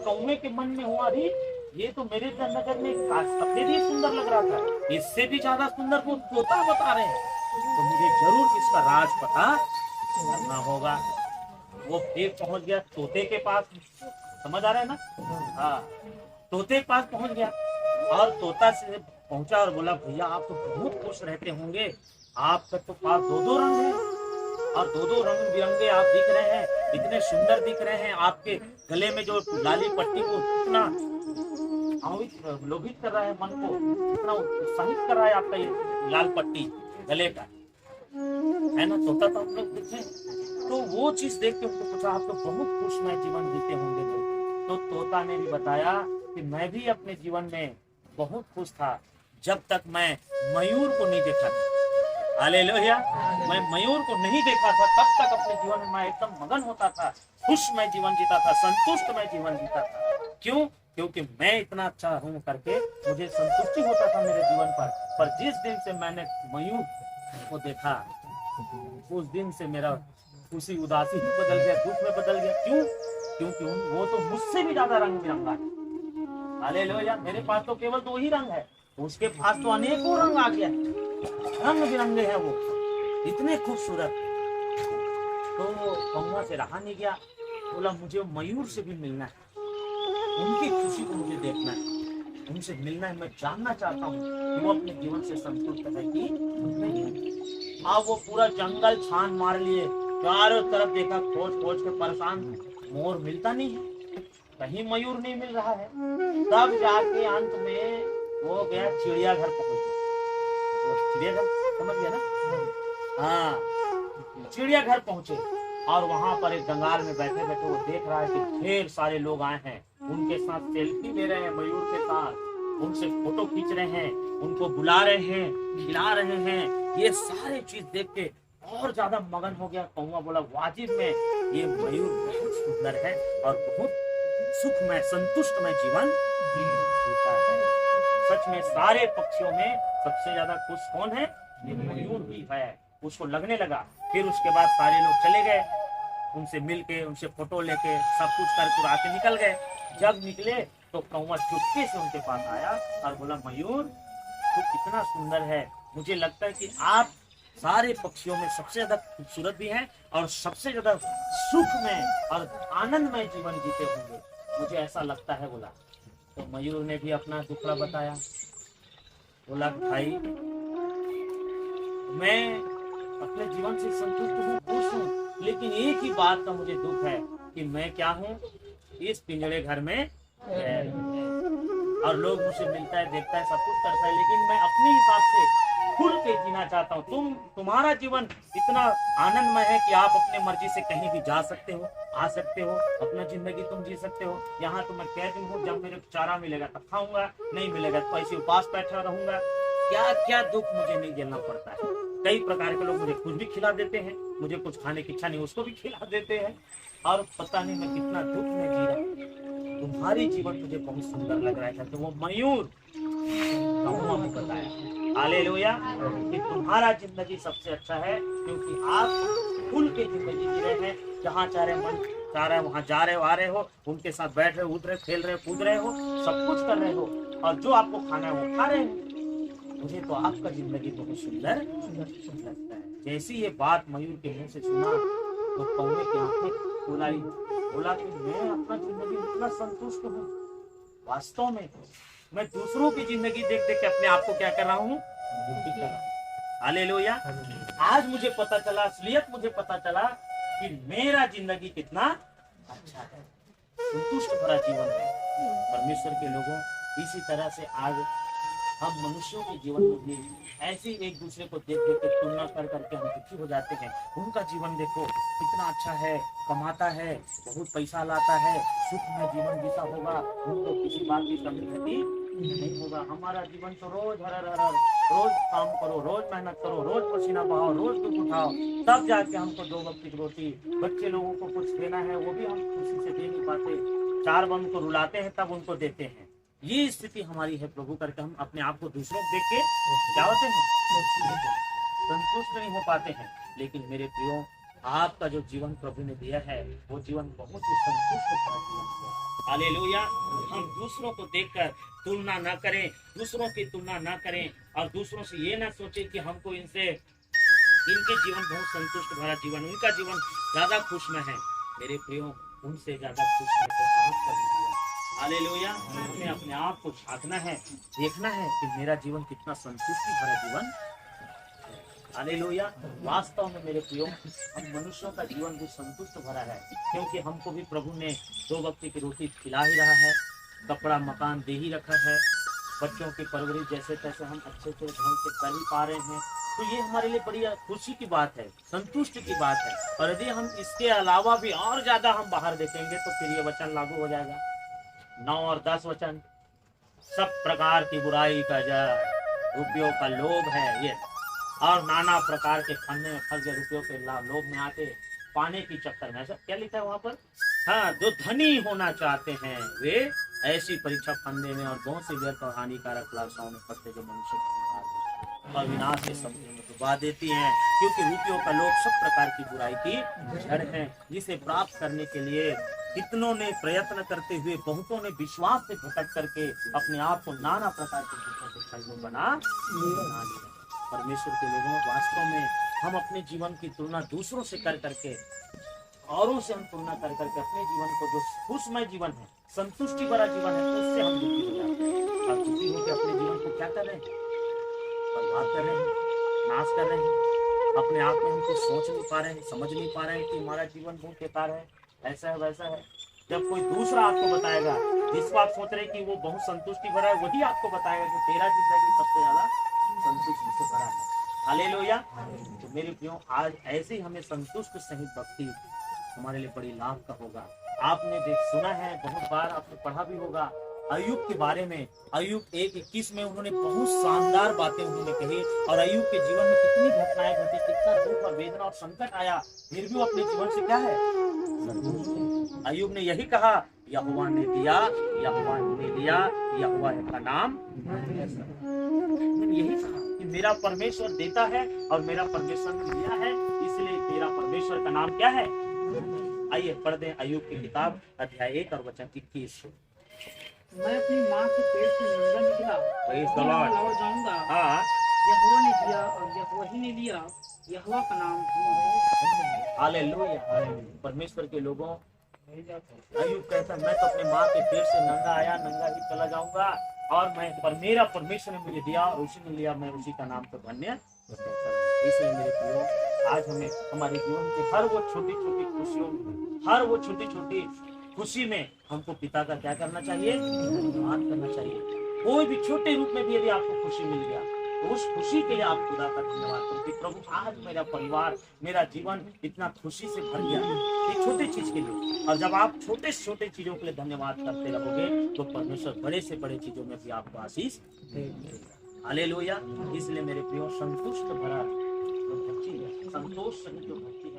कौवे के मन में हुआ, अरे ये तो मेरे नजर में सफेद ही सुंदर लग रहा था, इससे भी ज्यादा सुंदर वो तोता बता रहे हैं, तो मुझे जरूर इसका राज पता करना होगा। वो फिर पहुंच गया तोते के पास, समझ आ रहा है ना? हाँ, तोते के पास पहुंच गया और तोता से पहुंचा और बोला, भैया आप तो बहुत खुश रहते होंगे, आपका तो पास दो दो रंग है और दो दो रंग बिरंगे आप दिख रहे हैं, इतने सुंदर दिख रहे हैं, आपके गले में जो लाली पट्टी को इतना लोभित कर रहा है, मन को इतना उत्साहित कर रहा है आपका ये लाल पट्टी गले का, है ना? तोता तो आप लोग देखें, तो वो चीज देख के उनको पूछा, आप तो बहुत खुशमय जीवन जीते होंगे। तो तोता ने भी बताया कि मैं भी अपने जीवन में बहुत खुश था जब तक मैं मयूर को नहीं देखा था। हालेलुया। मैं मयूर को नहीं देखा था तब तक अपने जीवन में मैं एकदम मगन होता था, खुशमय जीवन जीता था, संतुष्टमय जीवन जीता था। क्यों? क्योंकि मैं इतना अच्छा हूं करके मुझे संतुष्टि होता था मेरे जीवन पर जिस दिन से मैंने मयूर को देखा उस दिन से मेरा खुशी उदासी बदल गया, दुख में बदल गया। क्यों? क्योंकि वो तो मुझसे भी ज्यादा रंग बिरंगा है। हालेलुया। मेरे पास तो केवल दो ही रंग है, उसके पास तो अनेकों रंग आ गया, रंग बिरंगे हैं वो, इतने खूबसूरत। तो कौवा से रहा नहीं गया, बोला मुझे मयूर से भी मिलना है, उनकी खुशी को मुझे देखना है, उनसे मिलना है, मैं जानना चाहता हूँ कि वो अपने जीवन से संतुष्ट है कि नहीं। अब वो पूरा जंगल छान मार लिए, चारों तरफ देखा, खोज खोज के परेशान, मोर मिलता नहीं है, कहीं मयूर नहीं मिल रहा है। तब जाके अंत में वो गया चिड़ियाघर पहुंच गया। चिड़ियाघर समझ गया ना? हाँ, चिड़ियाघर पहुंचे और वहां पर एक जंगाल में बैठे बैठे वो देख रहा है कि ढेर सारे लोग आए हैं, उनके साथ सेल्फी ले रहे हैं, मयूर के साथ उनसे फोटो खींच रहे हैं, उनको बुला रहे हैं, खिला रहे हैं। ये सारे चीज देख के और ज्यादा मगन हो गया। कौवा बोला, वाजिब में ये मयूर बहुत सुंदर है और बहुत सुखमय संतुष्टमय जीवन जीता है। सच में सारे पक्षियों में सबसे ज्यादा खुश कौन है? ये मयूर भी है। उसको लगने लगा। फिर उसके बाद सारे लोग चले गए, उनसे मिलके, उनसे फोटो लेके, सब कुछ कर आके निकल गए। जब निकले तो कौवा चुपके से उनके पास आया और बोला, मयूर तू कितना सुंदर है, मुझे लगता है कि आप सारे पक्षियों में सबसे ज्यादा खूबसूरत भी हैं और सबसे ज्यादा सुखमय और आनंदमय जीवन जीते होंगे, मुझे ऐसा लगता है। बोला तो मयूर ने भी अपना दुखड़ा बताया। बोला, भाई मैं अपने जीवन से संतुष्ट हूँ, खुश हूँ, लेकिन एक ही बात का मुझे दुख है कि मैं क्या हूँ, इस पिंजड़े घर में और लोग मुझसे मिलता है, देखता है, सब कुछ करता है, लेकिन मैं अपने हिसाब से खुल के जीना चाहता हूँ। तुम्हारा जीवन इतना आनंदमय है कि आप अपने मर्जी से कहीं भी जा सकते हो, आ सकते हो, अपना जिंदगी तुम जी सकते हो। यहाँ तो मैं कैद हूँ, जब मेरे को चारा मिलेगा तब खाऊंगा, नहीं मिलेगा तो ऐसे उपास बैठा रहूंगा। क्या क्या दुख मुझे नहीं झेलना पड़ता है। कई प्रकार के लोग मुझे कुछ भी खिला देते हैं, मुझे कुछ खाने की इच्छा नहीं उसको भी खिला देते हैं, और पता नहीं मैं कितना दुख में जी रहा। तुम्हारी जीवन मुझे बहुत सुंदर लग रहा है। तो वो मयूर कौवा को बताया, हालेलुया, कि तुम्हारा जिंदगी सबसे अच्छा है, क्योंकि आप खुल के जिंदगी जी रहे हैं, जहाँ चाह रहे मन चाह रहे वहां जा रहे हो, आ रहे हो, उनके साथ बैठ रहे हो, उठ रहे, खेल रहे, कूद रहे हो, सब कुछ कर रहे हो, और जो आपको खाना है वो खा रहे हो। मुझे तो आपका जिंदगी बहुत सुंदर लगता है। जैसी ये बात मयूर के मुंह से सुना तो कौवे की आंखें खुलाई। बोला कि मैं अपना जिंदगी इतना संतुष्ट हूँ, वास्तव में मैं दूसरों की जिंदगी देख देख के अपने आप को क्या कर रहा हूँ, दुखी कर रहा हूँ। हालेलुया। आज मुझे पता चला, असलियत मुझे पता चला कि मेरा जिंदगी कितना अच्छा है, संतुष्ट भरा जीवन है। परमेश्वर के लोगों, इसी तरह से आज हम मनुष्यों के जीवन में भी ऐसे एक दूसरे को देख देख के तुलना कर करके हम दुखी हो जाते हैं। उनका जीवन देखो कितना अच्छा है, कमाता है, बहुत पैसा लाता है, सुख में जीवन जीता होगा, उनको किसी बात की कमी घटी नहीं होगा। हमारा जीवन तो रोज हर हर हर, रोज काम करो, रोज मेहनत करो, रोज पसीना बहाओ, रोज दुख उठाओ, तब जाके हमको 2 वक्त की रोटी, बच्चे लोगों को कुछ देना है वो भी हम खुशी से दे नहीं पाते, 4 बंद को रुलाते हैं तब उनको देते हैं। ये स्थिति हमारी है प्रभु, करके हम अपने आप को दूसरों को देख के क्या होते हैं, संतुष्ट नहीं हो पाते हैं। लेकिन मेरे प्रियो, आपका जो जीवन प्रभु ने दिया है वो जीवन बहुत ही संतुष्ट भरा जीवन है। हालेलुया। हम दूसरों को देखकर तुलना ना करें, दूसरों की तुलना ना करें और दूसरों से ये ना सोचें कि हमको इनसे, इनके जीवन बहुत संतुष्ट भरा जीवन, उनका जीवन ज्यादा खुशमय है। मेरे प्रियो, उनसे ज्यादा खुशमय तो आपका भी जीवन। हालेलुया। हमें अपने आप को झांकना है, देखना है कि मेरा जीवन कितना संतुष्टि भरा जीवन। हालेलुया। वास्तव में मेरे प्रियो, हम मनुष्यों का जीवन भी संतुष्ट भरा है, क्योंकि हमको भी प्रभु ने 2 वक्त की रोटी खिला ही रहा है, कपड़ा मकान दे ही रखा है, बच्चों की परवरिश जैसे तैसे हम अच्छे से ढंग से कर ही पा रहे हैं। तो ये हमारे लिए बड़ी खुशी की बात है, संतुष्ट की बात है। और यदि हम इसके अलावा भी और ज्यादा हम बाहर देखेंगे तो फिर ये वचन लागू हो जाएगा, 9 और 10 वचन। सब प्रकार की बुराई का जड़, रुपयों का लोभ है ये, और नाना प्रकार के खाने में फंस गए, रुपयों के लोभ में आके पाने की चक्कर में। ऐसा क्या लिखा है वहां पर? हाँ, जो धनी होना चाहते हैं वे ऐसी परीक्षा फंदे में और बहुत सी व्यर्थ और हानिकारक लालसाओं में फंसते, जो मनुष्य को और विनाश के समुद्र में डुबा देती हैं। क्योंकि रुपयों का लोभ सब प्रकार की बुराई की जड़ है, जिसे प्राप्त करने के लिए कितनों ने प्रयत्न करते हुए बहुतों ने विश्वास से भटक करके अपने आप को नाना प्रकार के दुखों से खलबल बना लिया। परमेश्वर के लोगों, वास्तव में हम अपने जीवन की तुलना दूसरों से कर करके, औरों से हम तुलना कर करके अपने जीवन को, जो खुशमय जीवन है, संतुष्टि भरा जीवन है, उससे हम दुखी हो जाते हैं। और दुखी होकर अपने जीवन को क्या कर रहे हैं? बर्बाद कर रहे हैं, नाश कर रहे हैं। अपने आप में हमको सोच नहीं पा रहे हैं, समझ नहीं पा रहे हैं कि हमारा जीवन बहुत बेकार है, ऐसा है वैसा है। जब कोई दूसरा आपको बताएगा, जिसको आप सोच रहे हैं कि वो बहुत संतुष्टि भरा है, वही आपको बताएगा कि तेरा जिंदगी सबसे ज्यादा संतुष्टि से भरा है। हालेलुया। तो मेरे प्रियो, आज ऐसे ही हमें संतुष्ट सहित भक्ति हमारे लिए बड़ी लाभ का होगा। आपने सुना है, बहुत बार आपने पढ़ा भी होगा अय्यूब के बारे में। अय्यूब 1:21 में उन्होंने बहुत शानदार बातें उन्होंने कही, और अय्यूब के जीवन में कितनी घटनाएं घटी, कितना दुख और वेदना और संकट आया, फिर भी वो अपने जीवन से क्या है? अय्यूब ने यही कहा, यहोवा ने दिया, यहोवा ने लिया, यहोवा का नाम। यही कहा कि मेरा परमेश्वर देता है और मेरा परमेश्वर ने दिया है, इसलिए मेरा परमेश्वर का नाम क्या है? आइए पढ़ दें अय्यूब की किताब अध्याय 1 और वचन 21। मैं अपनी माँ के पेट से नंगा निकला, Praise the Lord। लौट जाऊंगा। हाँ, यहोवा ने दिया और यहोवा ही ने लिया, यहोवा का नाम हालेलुया, हालेलुया। परमेश्वर के लोगों, अय्यूब कहता, मैं तो अपने माँ के पेट से नंगा आया, नंगा ही चला जाऊंगा, और मैं पर मेरा परमेश्वर ने मुझे दिया और उसी ने लिया, मैं उसी का नाम तो धन्य। इसलिए मेरे प्रियो, आज हमें हमारे जीवन की हर वो छोटी छोटी खुशियों, हर वो छोटी छोटी खुशी में हमको पिता का क्या करना चाहिए? धन्यवाद करना चाहिए। कोई भी छोटे रूप में भी यदि आपको खुशी मिल गया, तो उस खुशी के लिए आप खुदा का धन्यवाद करो कि प्रभु, आज मेरा परिवार, मेरा जीवन इतना खुशी से भर गया, ये छोटी चीज के लिए। और जब आप छोटे से छोटे चीजों के लिए धन्यवाद करते रहोगे, तो परमेश्वर बड़े से बड़े चीजों में भी आपको आशीष देगा। हालेलुया। इसलिए मेरे प्रियो, संतुष्ट भरा जो भक्ति है, संतोष सहित जो भक्ति है,